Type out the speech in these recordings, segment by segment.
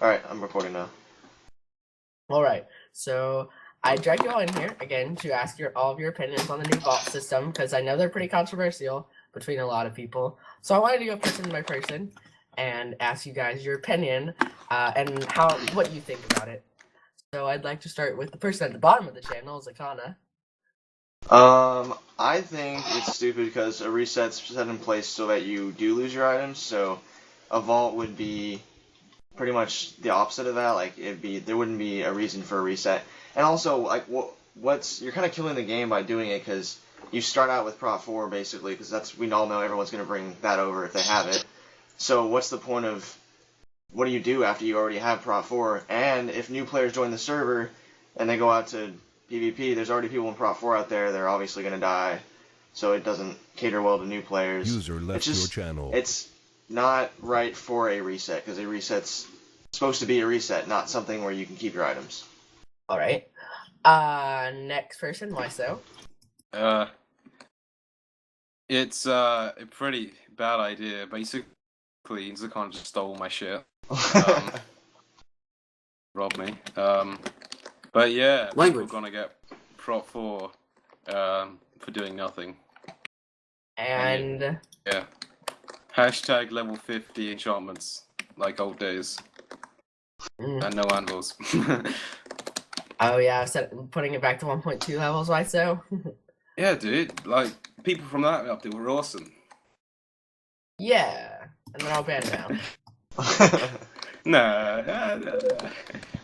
Alright, I'm recording now. Alright, so I dragged you all in here again to ask all of your opinions on the new vault system because I know they're pretty controversial between a lot of people. So I wanted to go person by person and ask you guys your opinion and what you think about it. So I'd like to start with the person at the bottom of the channel, Zakana. I think it's stupid because a reset's set in place so that you do lose your items, so a vault would be pretty much the opposite of that. Like, there wouldn't be a reason for a reset. And also, like, you're kind of killing the game by doing it because you start out with Prot 4, basically, because we all know everyone's going to bring that over if they have it. So what's the point of, what do you do after you already have Prot 4? And if new players join the server and they go out to PvP, there's already people in Prot 4 out there, they're obviously going to die. So it doesn't cater well to new players. User left your channel. It's not right for a reset, because a reset's supposed to be a reset, not something where you can keep your items. Alright. Next person, why so? It's a pretty bad idea. Basically, Zakon just stole my shit. Robbed me. But yeah, we're gonna get Prot 4 for doing nothing. And yeah. Hashtag level 50 enchantments, like old days. And no anvils. Oh yeah, putting it back to 1.2 levels, why so? Yeah, dude. Like, people from that update were awesome. Yeah, and then I'll ban now. No.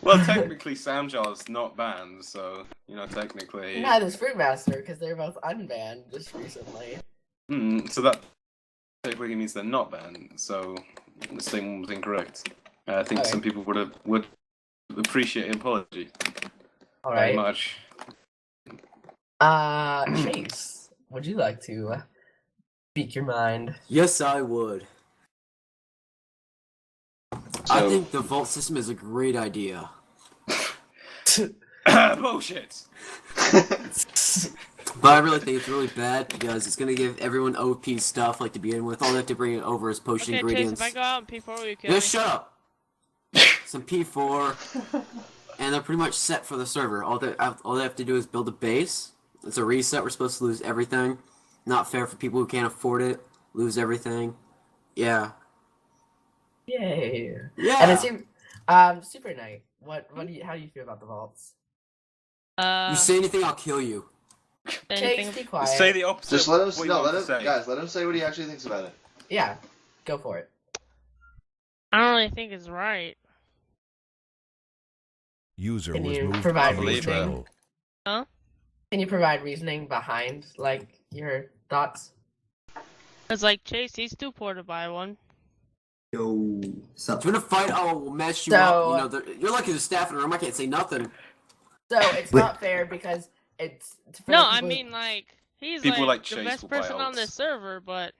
Well, technically, Samjar's not banned, so, you know, technically... Neither is Fruitmaster, because they're both unbanned just recently. So that technically means they're not banned, so the statement was incorrect. I think some people would appreciate an apology. Alright. Very much. Chase, would you like to speak your mind? Yes, I would. I think the vault system is a great idea. Bullshit! But I really think it's really bad because it's gonna give everyone OP stuff like to begin with. All they have to bring it over is potion ingredients. Chase, if I go out in P4, you kill Just shut up! Some P4, and they're pretty much set for the server. All they have to do is build a base. It's a reset. We're supposed to lose everything. Not fair for people who can't afford it. Lose everything. Yeah. Yay! Yeah. And it seems, Super Knight. How do you feel about the vaults? You say anything, I'll kill you. Chase, be quiet. Say the opposite. Just let him say what he actually thinks about it. Yeah, go for it. I don't really think it's right. User Can was you moved provide from your reasoning? channel. Huh? Can you provide reasoning behind, like, your thoughts? It's like, Chase, he's too poor to buy one. Yo, if you're gonna fight, I'll mess you up. You know, you're lucky there's staff in the room. I can't say nothing. So it's not fair because it's. No, I mean, like, he's People like the Chase best will buy person on ults. this server, but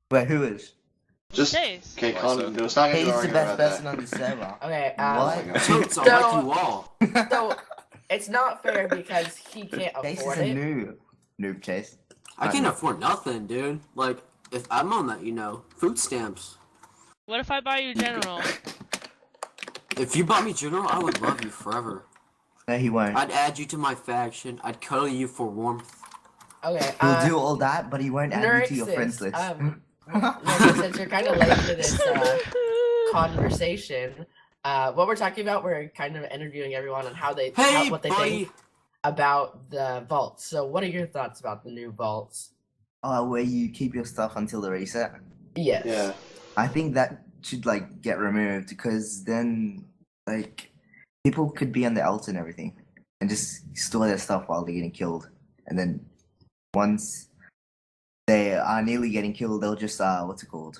Wait, who is? Just Chase. okay, Why calm so? down. It's not gonna He's be the arguing best about person that. on the server. Okay, What? Toots, I like you all. So it's not fair because he can't Chase is afford a it. noob Chase. I can't afford nothing, dude. Like, if I'm on that, you know, food stamps. What if I buy you General? If you bought me General, I would love you forever. No, he won't. I'd add you to my faction. I'd cuddle you for warmth. Okay, He'll do all that, but he won't add you to your friends list. Since you're kind of late to this conversation, what we're talking about, we're kind of interviewing everyone on what they think about the vaults. So what are your thoughts about the new vaults? Where you keep your stuff until the reset. Yes. Yeah. I think that should like get removed because then like people could be on the ult and everything and just store their stuff while they're getting killed, and then once they are nearly getting killed, they'll just put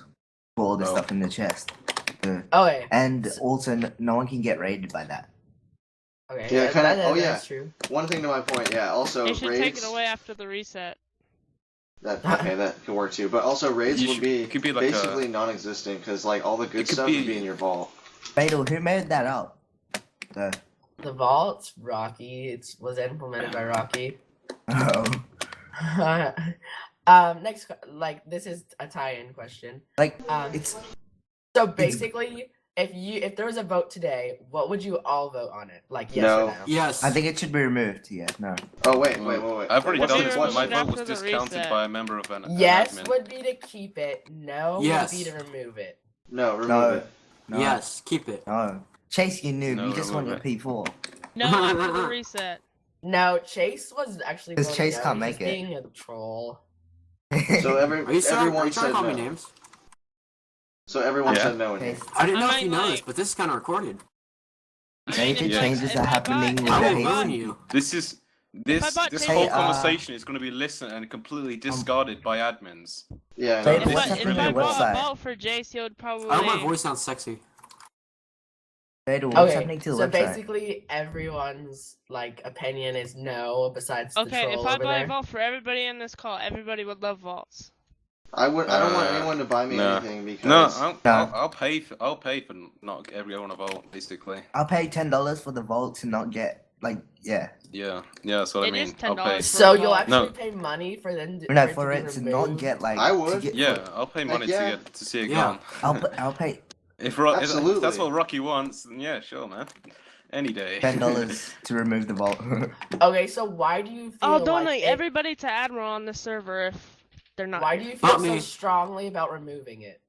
all the stuff in the chest. Okay. And also, no one can get raided by that. Okay. Yeah, That's true. One thing to my point, yeah. Also, They should raids. take it away after the reset. That could work too. But also, raids would be could be like basically non-existent because like all the good stuff would be in your vault. Fatal, who made that up? The vaults, Rocky. It was implemented by Rocky. Oh. Next, like, this is a tie-in question. Like, So basically, if there was a vote today, what would you all vote on it? Like yes No. or no? Yes. I think it should be removed. Yeah, no. Oh wait. I've already What's done the this, but my question? vote was After the discounted reset. by a member of an Yes admin. would be to keep it. No Yes. would be to remove it. No, remove No. it. No. Yes. Keep it. No. Chase, you noob. No, You just want your remove P4. No, after the reset. No, Chase was actually 'Cause voting Chase no, can't he's make just it. being a troll. So Are you sure? Are everyone you trying said to call me no. names? So everyone Yeah. said no in here. Chase, I didn't know I if you mean, know this, like- but this is kind of recorded. maybe Yeah. changes If are I happening bought- with I the will ruin hate. you. This I bought this Hey, whole uh, conversation is going to be listened and completely discarded by admins. Yeah. Wait, No, This what's is If happening really I on the bought a website? vault for Jace, he would probably. I know my voice sounds sexy. Vader, what's Okay, happening to the so website? basically everyone's like opinion is no, besides the Okay, troll if I over buy a there. vault for everybody in this call, everybody would love vaults. I don't want anyone to buy me no. anything No, because I'll pay for not everyone a vote basically. I'll pay $10 for the vault to not get Yeah, that's what I It mean. is I'll pay. $10 So for a you'll vault. actually No. pay money for them no for for it it to to be not removed? get like. I to would. get- Yeah, I'll pay money yeah. to see it Yeah. gone. I'll pay If Absolutely. that's what Rocky wants, then yeah, sure, man. Any day. $10 to remove the vault. Okay, so why do you feel I'll like donate it- everybody to Admiral on the server if they're not. Why here. do you feel Not so me. strongly about removing it?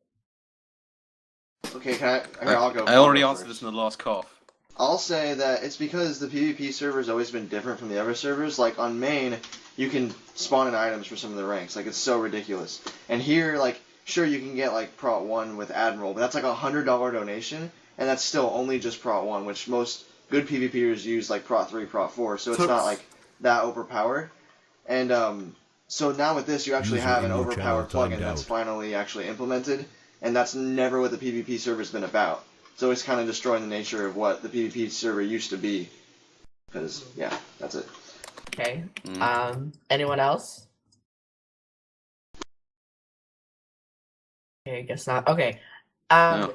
Okay, here, I'll go. I already I'll go answered first. this in the last cough. I'll say that it's because the PvP server has always been different from the other servers. Like on main, you can spawn in items for some of the ranks. Like it's so ridiculous. And here, like, sure you can get like Prot 1 with Admiral, but that's like $100 donation, and that's still only just Prot 1, which most good PvPers use like Prot 3, Prot 4, so it's not like that overpowered. And so now with this, you actually User have in an your channel overpowered plugin timed that's out. finally actually implemented, and that's never what the PvP server's been about. So it's kind of destroying the nature of what the PvP server used to be. Because, yeah, that's it. Okay. Mm. Anyone else? Okay, I guess not. Okay. No.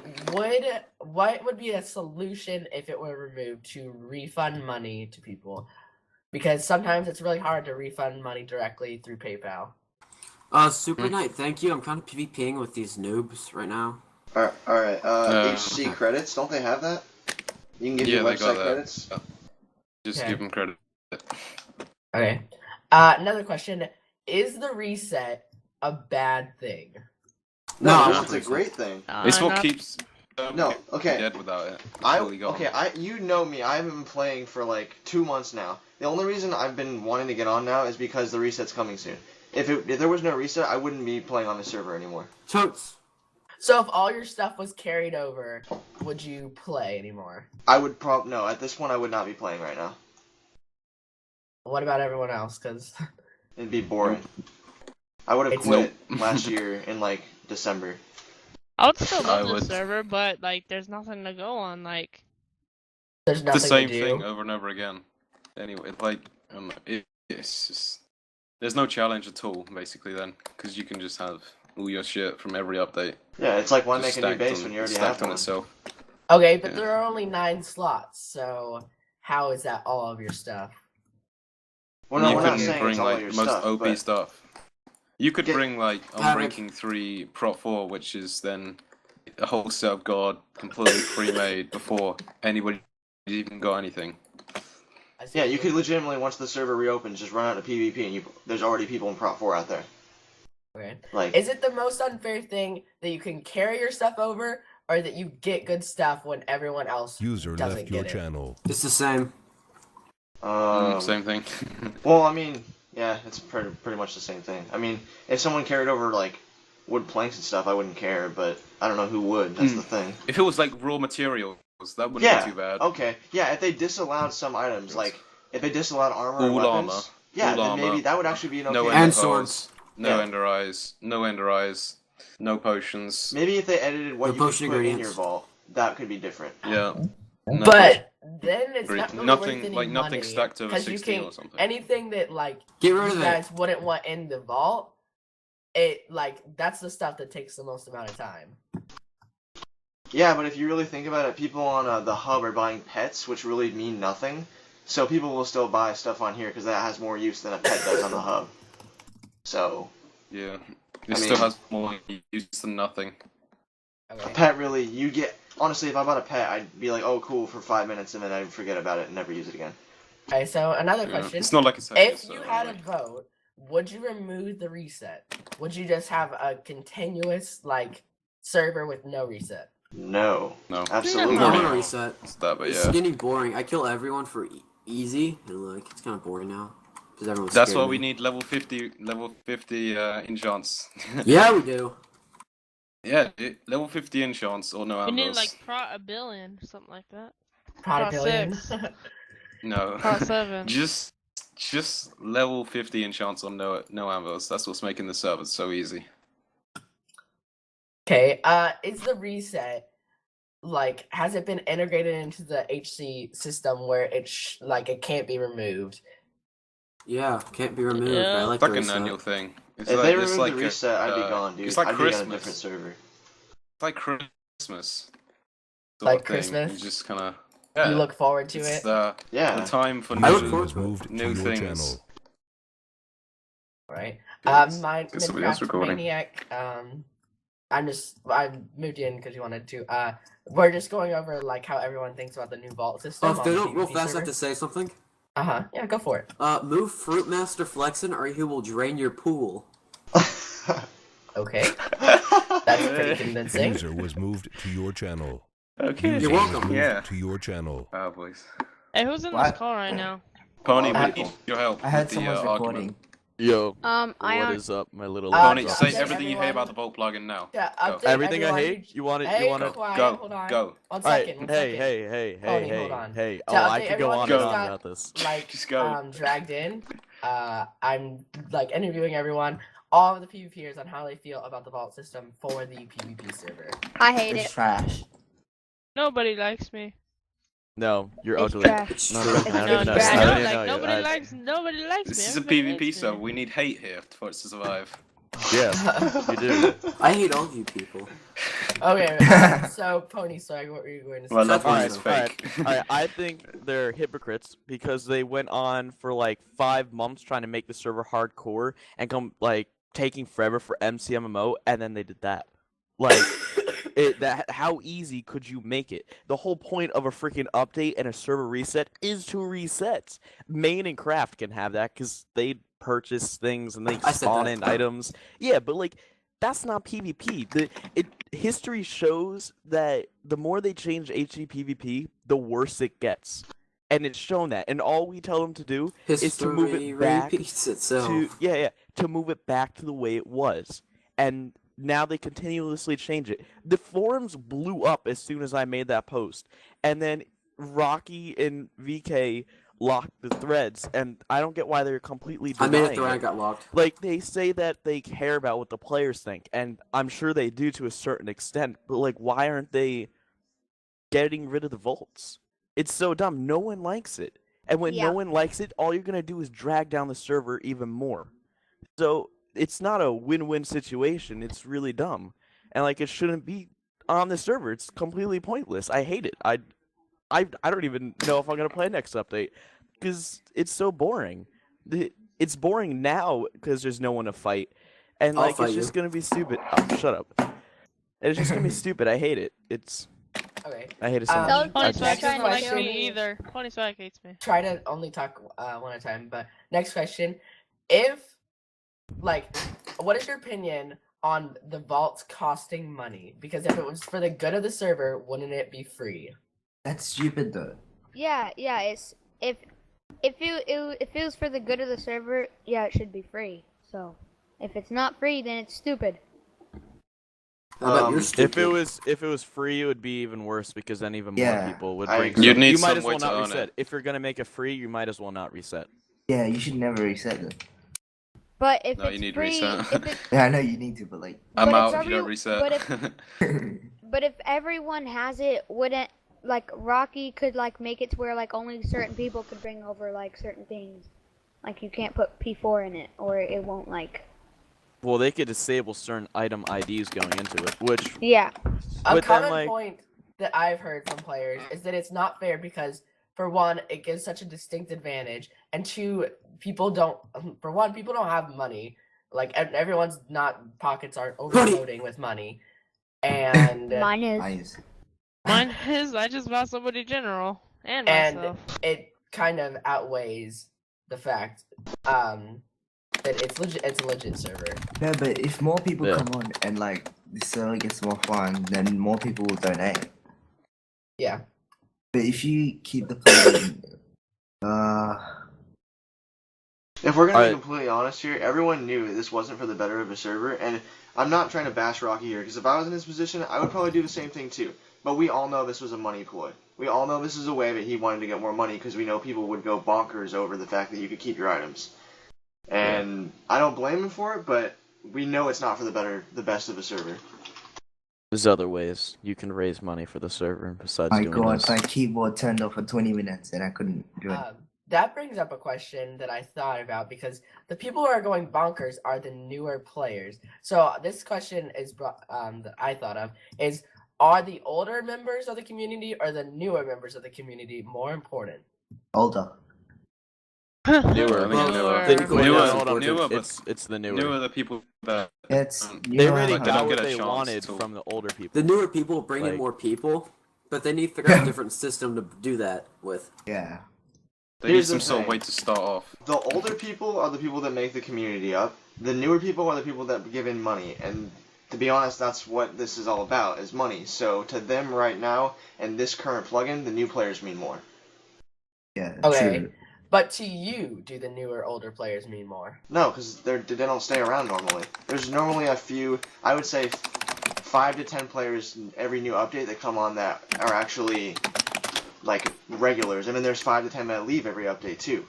What would be a solution if it were removed to refund money to people? Because sometimes it's really hard to refund money directly through PayPal. Super Knight, thank you. I'm kind of PvPing with these noobs right now. Alright, HC credits, don't they have that? You can give Yeah, your they got website that. credits? Just Okay. give them credit. Okay. Another question. Is the reset a bad thing? No, I I want think it's a reset. great thing. It's what not- keeps No, okay. dead without it. Completely gone. You know me, I haven't been playing for like 2 months now. The only reason I've been wanting to get on now is because the reset's coming soon. If there was no reset, I wouldn't be playing on the server anymore. Totes. So if all your stuff was carried over, would you play anymore? I would no, at this point I would not be playing right now. What about everyone else? Because It'd be boring. I would have It's- quit last year in like December. I would still I love the would. server, but like, there's nothing to go on. Like, there's The nothing same to do. thing over and over again. Anyway, like, it's just there's no challenge at all, basically. Then, because you can just have all your shit from every update. Yeah, it's like why just make a new stacked base on- when you already stacked have on one. itself. Okay, but Yeah. there are only 9 slots, so how is that all of your stuff? Well, no, You we're not couldn't saying bring it's all like your the most stuff, OP but stuff. You could Get- bring like Havoc. Unbreaking 3 Prot 4, which is then a whole set of God completely pre-made before anybody even got anything. I see yeah, what you could legitimately once the server reopens just run out of PvP and there's already people in Prot 4 out there. Okay. Like Is it the most unfair thing that you can carry your stuff over, or that you get good stuff when everyone else User doesn't left your get it? channel. It's the same. Same thing. Well, I mean, yeah, it's pretty much the same thing. I mean, if someone carried over like wood planks and stuff, I wouldn't care, but I don't know who would. That's the thing. If it was like raw materials, that wouldn't Yeah. be too bad. Okay. Yeah, if they disallowed some items, like if they disallowed armor or All weapons, armor. yeah, All then armor. maybe that would actually be an okay. No thing. And ender swords. pearls, no Yeah. ender eyes, no ender eyes, no potions. Maybe if they edited what No you could potion put in your ingredients. vault, that could be different. Yeah. No But then it's potion- not really nothing worth any like nothing money, stacked over 'cause you 16 can or something. anything that like Get rid you of guys it. wouldn't want in the vault. It like that's the stuff that takes the most amount of time. Yeah, but if you really think about it, people on the hub are buying pets, which really mean nothing. So people will still buy stuff on here because that has more use than a pet does on the hub. So Yeah. I It still mean- has more use than nothing. a Okay. pet really, you get honestly, if I bought a pet, I'd be like, oh, cool, for 5 minutes, and then I'd forget about it and never use it again. Okay, so another Yeah. question. It's not like it's actually If you had a vote, would you remove the reset? Would you just have a continuous like server with no reset? No. No. Absolutely I No. want to not. reset. It's that, but It's yeah. getting boring. I kill everyone for easy, and like it's kind of boring now because everyone's. That's scared why of we me. need level 50 enchants. Yeah, we do. Yeah, level 50 enchants or no We need ambers. like a billion, something like that. Prod a Pro billion. 6. No. Pro 7. Just level 50 enchants on no ambers. That's what's making the servers so easy. Okay, is the reset like has it been integrated into the HC system where it's like it can't be removed? Yeah, can't be removed. Yeah. I like It's like the an reset. annual thing. It's If like, they it's removed like the reset, I'd be uh, gone, dude. It's like I'd be on a Christmas. different server. It's like Christmas. Like sort of thing. Christmas? You just kind of You look forward to it's it. the Yeah. time for I look User forward was to it. moved to new your things. channel. Right. Yes. My Get somebody else Minecraft recording. Maniac, I moved in because you wanted to. We're just going over like how everyone thinks about the new vault system. Oh, if on they the don't real PvP fast server. have to say something. Yeah, go for it. Move Fruitmaster Flexin or he will drain your pool. Okay, that's pretty convincing. User was moved to your channel. Okay. User You're was welcome. moved Yeah. to your channel. Oh, boys. Hey, who's in What? this call right now? Pony, we Michael. need your help I heard with the someone's argument. recording. Yo, I what is up, my little Uh, Pony, to love say update everything you hate everyone- about the Vault plugin now. Yeah, Go. update Everything I everyone hate? who- You want it? Hey, You want it? quiet, Go. hold on. Go. 1 Alright, second. 1 hey, second. hey. Hold on. Hey. To Oh, I update could go everyone on who and just on got, about this. Like, Just go. dragged in. I'm like interviewing everyone, all of the PvPers on how they feel about the vault system for the PvP server. I hate It's it. trash. Nobody likes me. No, you're It's ugly. trash. It's No, true. trust me, I No, don't even know. I I know, don't even like know nobody you. nobody likes This me. is a Everybody PvP, hates so me. we need hate here for it to survive. Yeah, you do. I hate all you people. Okay, so Pony, sorry, what were you going to say? Well, that All one right, is Alright, fake. alright. I think they're hypocrites because they went on for like 5 months trying to make the server hardcore and come like taking forever for MCMMO, and then they did that. Like, how easy could you make it? The whole point of a freaking update and a server reset is to reset. Main and Craft can have that because they purchase things and they I said spawn that. in items. Yeah, but like that's not PvP. History shows that the more they change HCPVP, the worse it gets, and it's shown that. And all we tell them to do is to move History it back repeats itself. to move it back to the way it was. And now they continuously change it. The forums blew up as soon as I made that post, and then Rocky and VK locked the threads, and I don't get why they're completely I denying made it through and I it. got locked. Like, they say that they care about what the players think, and I'm sure they do to a certain extent, but like, why aren't they getting rid of the vaults? It's so dumb. No one likes it. And when Yeah. no one likes it, all you're gonna do is drag down the server even more. So it's not a win-win situation. It's really dumb. And like, it shouldn't be on the server. It's completely pointless. I hate it. I don't even know if I'm gonna play next update because it's so boring. It's boring now because there's no one to fight, and I'll like fight it's just you. gonna be stupid. Oh, shut up. It's just gonna be stupid. I hate it. Okay, I hate it so Um, much. Pony I Don't Swag just- try doesn't and like kill me me. either. Pony Swag hates me. try to only talk one at a time. But next question: if like, what is your opinion on the vaults costing money? Because if it was for the good of the server, wouldn't it be free? That's stupid though. Yeah. It's if it was for the good of the server, yeah, it should be free. So if it's not free, then it's stupid. How about Um, you're stupid? if it was free, it would be even worse because then even more Yeah. people would I bring. agree. You'd stuff. need You might some as way well to not earn reset. it. If you're gonna make it free, you might as well not reset. Yeah, you should never reset them. But if No, you it's need free, reset. if it, Yeah, I know you need to, but like, I'm But if out if you don't every- reset. but but if everyone has it, wouldn't like Rocky could like make it to where like only certain people could bring over like certain things, like you can't put P4 in it or it won't like. Well, they could disable certain item IDs going into it, which Yeah. A But then, common like- point that I've heard from players is that it's not fair because, for one, it gives such a distinct advantage, and two, people don't. For one, people don't have money. Like everyone's not pockets aren't overloading with money, and Mine is. eyes. Mine is I just bought somebody general and And myself. it kind of outweighs the fact that it's legit. It's a legit server. No, but if more people Yeah. come on and like the server gets more fun, then more people will donate. Yeah. But if you keep the plugin, If we're gonna be Alright. completely honest here, everyone knew this wasn't for the better of a server, and I'm not trying to bash Rocky here, because if I was in his position, I would probably do the same thing too. But we all know this was a money ploy. We all know this is a way that he wanted to get more money, because we know people would go bonkers over the fact that you could keep your items. And I don't blame him for it, but we know it's not for the best of a server. There's other ways you can raise money for the server besides my doing god, this. my keyboard turned off for 20 minutes and I couldn't do it. That brings up a question that I thought about because the people who are going bonkers are the newer players. So this question is that I thought of is: are the older members of the community or the newer members of the community more important? Older. Newer. Newer. It's the newer. Newer the people that It's They already they got don't what get a they chance wanted to- from the older people. The newer people bring in Like- more people, but they need to figure out a different system to do that with. Yeah. They need Here's some the sort of thing. way to start off. The older people are the people that make the community up. The newer people are the people that give in money, and to be honest, that's what this is all about, is money. So to them right now, and this current plugin, the new players mean more. Yeah, Okay. true. But to you, do the newer older players mean more? No, because they don't stay around normally. There's normally a few, I would say 5 to 10 players in every new update that come on that are actually like regulars, and then there's 5 to 10 that leave every update too.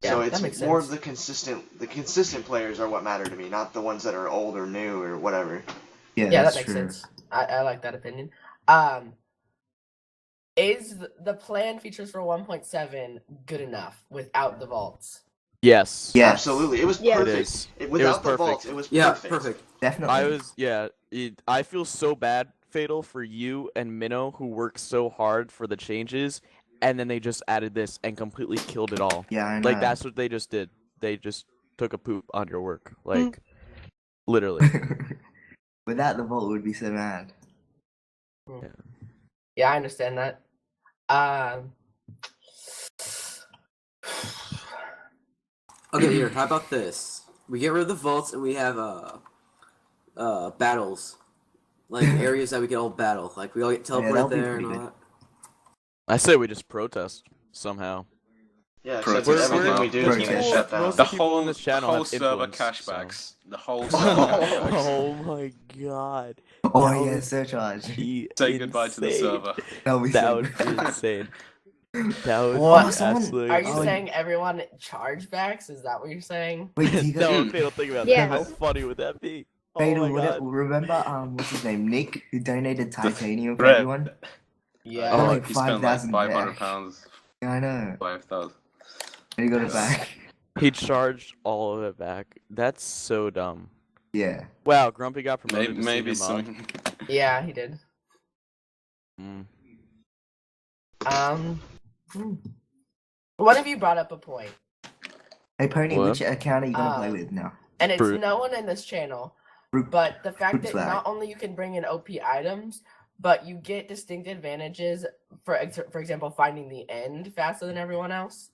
Yeah, So that it's makes more sense. of the consistent players are what matter to me, not the ones that are old or new or whatever. Yeah, Yeah, that's that makes true. sense. I like that opinion. Is the planned features for 1.7 good enough without the vaults? Yes. Yes. Absolutely, it was Yeah. It perfect. is. Without the perfect. vaults, it was Yeah, perfect. perfect. Definitely. I feel so bad, Fatal, for you and Minnow who worked so hard for the changes, and then they just added this and completely killed it all. Yeah, I know. Like that's what they just did. They just took a poop on your work, like literally. Without the vault, it would be so mad. Yeah, I understand that. Okay, here. How about this? We get rid of the vaults and we have battles, like areas that we can all battle. Like we all get that'll teleported be there and pretty all good. that. I say we just protest somehow. Yeah, Protest. except everything we do is Protest. getting shut down. Most The of people whole, on this channel whole have server influence, so- cashbacks. The whole server cashbacks. Oh my god. Oh That yeah, would surcharge. be Say goodbye to the insane. server. That would be That so would good. be insane. That would What? be Someone- absolutely Are you Oh, saying everyone chargebacks? Is that what you're saying? Wait, do you guys No, Fatal, think about Yes. that. How funny would that be? Fatal, Oh my god. remember what's his name? Nick, who donated titanium for Red. everyone? Yeah. Oh, Oh, like he spent like 5,000 £500. back. Yeah, I know. 5,000. And he got it Yes. back. He charged all of it back. That's so dumb. Yeah. Wow, Grumpy got promoted Maybe to senior mod. some. Yeah, he did. Mm. One of you brought up a point, Hey Pony, What? which account are you gonna play Um, with now? and it's Fruit. no one in this channel, Fruit- but the fact Fruit that flag. not only you can bring in OP items, but you get distinct advantages. For example, finding the end faster than everyone else.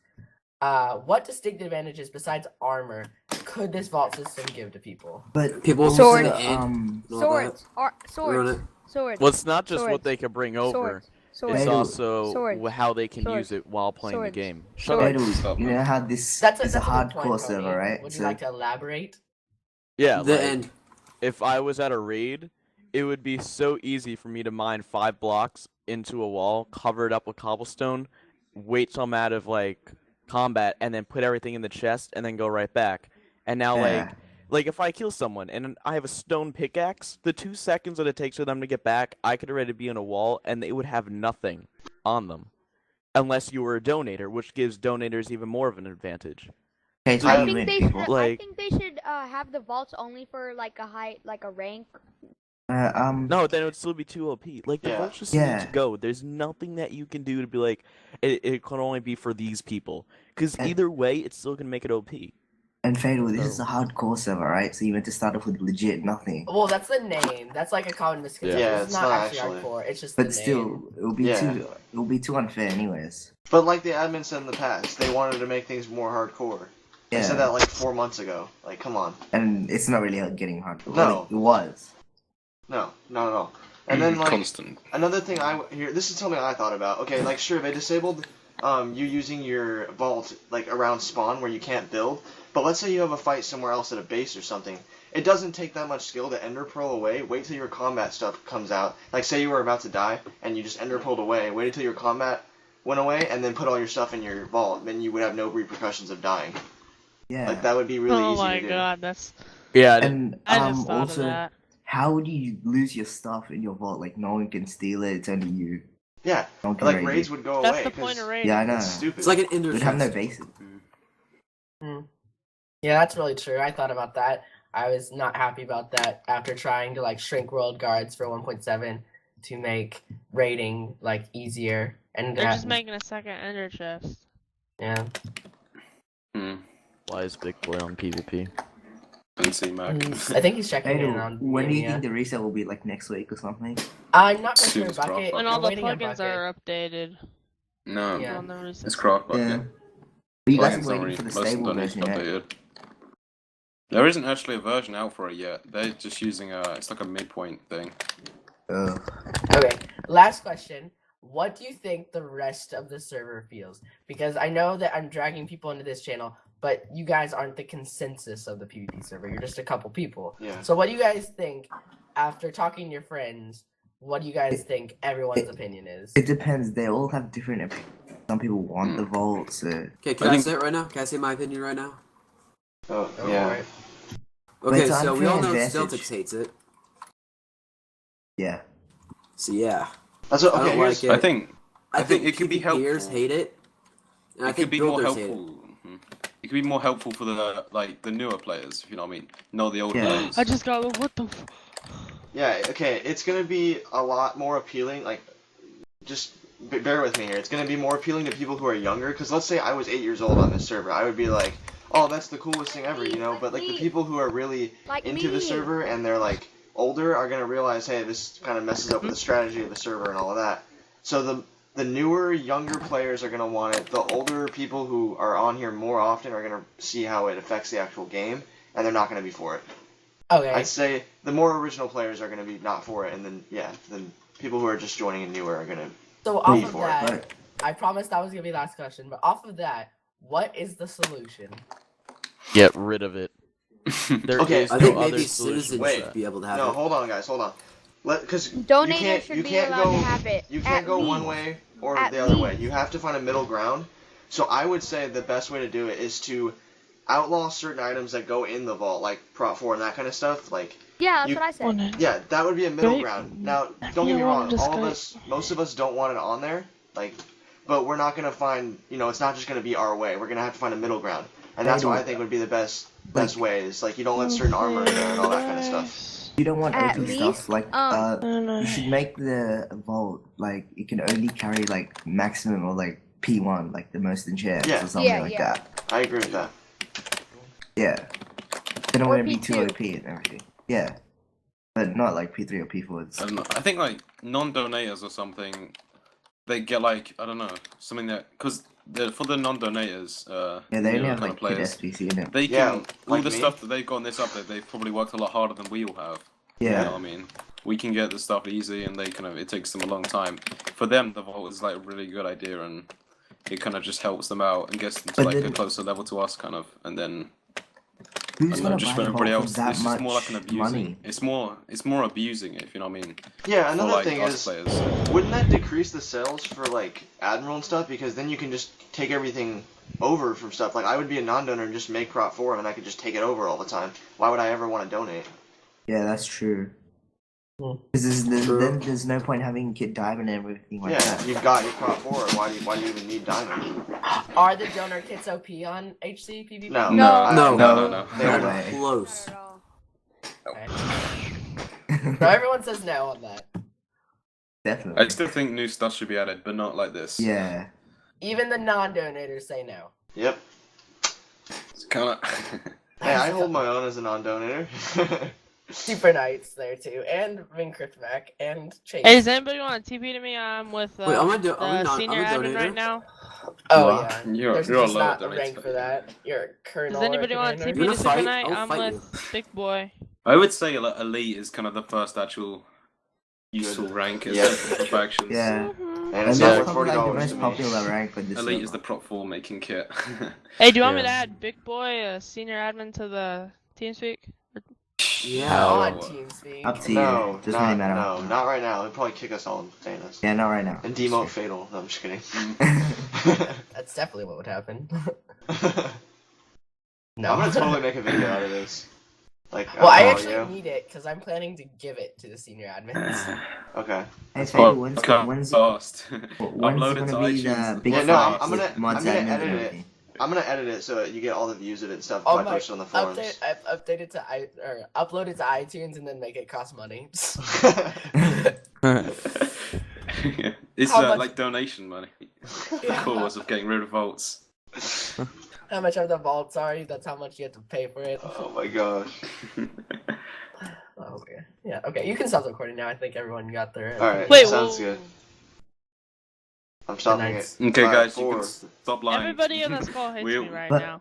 What distinct advantages besides armor could this vault system give to people? But People Sword. use the end. and all Swords. Ruin Swords. it. Swords. Well, it's not just what Swords. they could bring over. Swords. Swords. It's Fatal. also Swords. how they can Swords. use it while playing the Swords. game. Swords. Fatal, Stop, you man. know how this That's is a a good hardcore point, server, Tony. right? Would you So like to elaborate? Yeah, The like, end. if I was at a raid, it would be so easy for me to mine 5 blocks into a wall, cover it up with cobblestone, wait till I'm out of like combat, and then put everything in the chest, and then go right back. And now yeah. like if I kill someone and I have a stone pickaxe, the 2 seconds that it takes for them to get back, I could already be in a wall, and they would have nothing on them, unless you were a donator, which gives donators even more of an advantage. Okay, so I you think win, they should. people. I Like- think they should have the vaults only for like a rank. No, then it would still be too OP. Like, the Yeah. vaults just Yeah. need to go. There's nothing that you can do to be like, it can only be for these people. Because And- either way, it's still going to make it OP. And Fatal, this is a hardcore server, right? So you meant to start off with legit nothing. Well, that's the name. That's like a common misconception. Yeah, It's it's not not actually actually. hardcore. It's just But the still, name. it'll be too unfair anyways. But like the admin said in the past, they wanted to make things more hardcore. They said that like 4 months ago. Like, come on. And it's not really getting hardcore. No. Well, it was. No, not at all. And then like Constant. another thing this is something I thought about. Okay, like sure they disabled you using your vault like around spawn where you can't build, but let's say you have a fight somewhere else at a base or something. It doesn't take that much skill to ender pearl away. Wait till your combat stuff comes out. Like say you were about to die and you just ender pearled away. Wait until your combat went away and then put all your stuff in your vault. Then you would have no repercussions of dying. Yeah. Like that would be really Oh easy my to do. god, that's. Yeah. And I just thought also, of that. how would you lose your stuff in your vault? Like no one can steal it. It's only you. Yeah, No one can like raid raids you. would go That's away. the point 'cause of raiding. Yeah, I know. It's stupid. It's like an ender We'd have no chest. bases. Yeah, that's really true. I thought about that. I was not happy about that after trying to like shrink world guards for 1.7 to make raiding like easier. And They're that- just making a second ender chest. yeah. Hmm. Why is Big Boy on PvP? And see Mac. I think he's checking in Fatal, on. when do you Mania. think the reset will be? Like next week or something? I'm not for Soon sure. as Croc Bucket. Bucket. When all we're the waiting on plugins Bucket. are updated No, Yeah. on the reset. it's Croc Yeah. Bucket. But you guys Plugins are don't waiting really- for the most of them stable don't need to be version yet. updated. There isn't actually a version out for it yet. They're just using it's like a midpoint thing. Okay, last question. What do you think the rest of the server feels? Because I know that I'm dragging people into this channel, but you guys aren't the consensus of the PvP server. You're just a couple people. Yeah. So what do you guys think after talking to your friends? What do you guys think everyone's opinion is? It depends. They all have different opinions. Some people want the vault, so Okay, can I say it right now? Can I say my opinion right now? Oh, Oh, yeah. alright. Okay, it's so we all know unfair advantage. Celtics hates it. yeah. So yeah, That's what, I okay, don't here's, like it. I think I think it could be PvPers helpful. hate it, and I It could think be more builders hate it. helpful. It could be more helpful for the newer players, if you know what I mean, not the older Yeah. players. I just got what the. yeah, okay, it's gonna be a lot more appealing, like, just bear with me here, it's gonna be more appealing to people who are younger, because let's say I was 8 years old on this server, I would be like, oh, that's the coolest thing ever, you know, but like the people who are really Like into the me. server and they're like older are gonna realize, hey, this kind of messes up with the strategy of the server and all of that. So the newer, younger players are gonna want it. The older people who are on here more often are gonna see how it affects the actual game, and they're not gonna be for it. Okay. I'd say the more original players are gonna be not for it, and then people who are just joining in newer are gonna. So off Be of for it. that, Right. I promised that was gonna be the last question, but off of that, what is the solution? Get rid of it. There Okay, is I no think other maybe solution. citizens Wait. should be able to have No, it. hold on, guys, hold on. Because Donators should you be can't allowed go to have it. you can't At go one least. way or At the other way. least. You have to find a middle ground. So I would say the best way to do it is to outlaw certain items that go in the vault, like Prop 4 and that kind of stuff. Like, Yeah, that's You- what I said. yeah, that would be a middle Right. ground. Now, If don't get you me wanna wrong, just all of go- us, most of us don't want it on there. Like, but we're not gonna find, it's not just gonna be our way. We're gonna have to find a middle ground, and that's what I think would be the best way. Is like you don't let certain armor in there and all that kind of stuff. You don't want At OP least, stuff like you should I make the vault like it can only carry like maximum or like P1, like the most enchants Yeah. or something Yeah, like yeah. that. I agree with that. Yeah. They don't Or want to be too P2. OP and everything. Yeah. But not like P3 or P4. I don't know. I think like non-donators or something, they get like I don't know something that because for the non-donators, Yeah, they only newer have kind like of good players, SPC in it. they Yeah, can all like the me. stuff that they've got in this update. They've probably worked a lot harder than we all have. You Yeah. know what I mean? We can get the stuff easy, and they it takes them a long time. For them, the vault is like a really good idea, and it kind of just helps them out and gets them to But like a then- closer level to us, kind of, and then. Who's I don't gonna know, just buy for the everybody vault else, for that it's much just more like an abusing. money? It's more abusing it, if you know what I mean. Yeah, For another like thing us is, players. wouldn't that decrease the sales for like Admiral and stuff? Because then you can just take everything over from stuff. Like I would be a non-donor and just make Prop 4, and I could just take it over all the time. Why would I ever want to donate? Yeah, that's true. Hmm. Because True. then there's no point having Kit Diamond and everything like Yeah, that. you've got your Prop 4. Why do you even need Diamond? Are the donor kits OP on HCPVP? No. No. No. No. They No are way. Close. Not at all. Okay. So everyone says no on that. Definitely. I still think new stuff should be added, but not like this. Yeah. Even the non-donators say no. Yep. It's kind of. Hey, I hold my own as a non-donator. Super Knights there too, and Minecraft Mac, and Chase. Hey, does anybody want to TP to me? I'm with Wait, I'm the a senior admin donator. right now. Oh Wow. yeah, You're there's a just low not a donator. rank for that. You're a colonel. Does anybody or want to commander. TP You to wanna Super fight? Knight? I'll I'm fight with Big Boy. I would say elite is kind of the first actual useful rank Yeah. for factions. Yeah. And And it's that's not worth probably like the $40 most to me. popular rank with this Elite is server. the prop 4 making kit. Hey, do you want me to Yeah. add Big Boy, senior admin, to the TeamSpeak? Yeah. Not on Oh. TeamSpeak. Up to you. No, Doesn't really matter. no, not right now. They'll probably kick us all and ban us. Yeah, not right now. And demote Fatal. No, I'm just kidding. That's definitely what would happen. I'm No. gonna totally make a video out of this. Like, Well, I oh, actually yeah. need it because I'm planning to give it to the senior admins. Okay. Hey, Faye, when's Fast. gonna Upload it to be the iTunes. big Yeah, no, fight I'm with gonna mods, edit admins, and it. everything? I'm gonna edit it so that you get all the views of it and stuff. Oh Probably my! post it on the forums. I've updated to upload it to iTunes and then make it cost money. It's How much- like donation money. The Yeah. cause of getting rid of votes. How much are the vaults are? That's how much you have to pay for it. Oh my gosh. Oh, okay. Yeah. Okay. You can stop recording now. I think everyone got their. Alright. Wait, Sounds whoa. good. I'm stopping Nice. it. Okay, Alright, guys, you can stop lying. Everybody on this call hates We- me right But- now.